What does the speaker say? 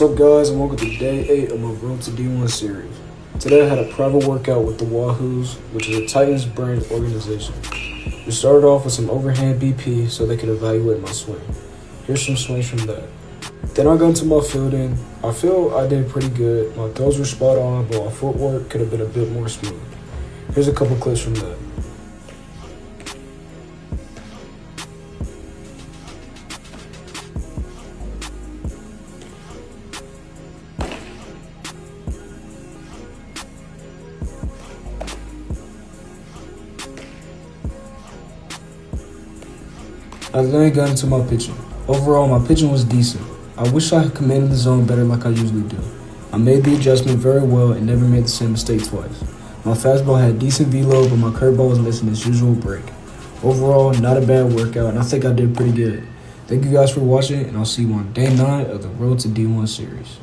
What's up, guys, and welcome to day 8 of my Road to D1 series. Today I had a private workout with the Wahoos, which is a Titans brand organization. We started off with some overhand BP so they could evaluate my swing. Here's some swings from that. Then I got into my fielding. I feel I did pretty good. My throws were spot on, but my footwork could have been a bit more smooth. Here's a couple clips from that. I then got into my pitching. Overall, my pitching was decent. I wish I had commanded the zone better like I usually do. I made the adjustment very well and never made the same mistake twice. My fastball had decent velo, but my curveball was missing its usual break. Overall, not a bad workout, and I think I did pretty good. Thank you guys for watching, and I'll see you on day 9 of the Road to D1 series.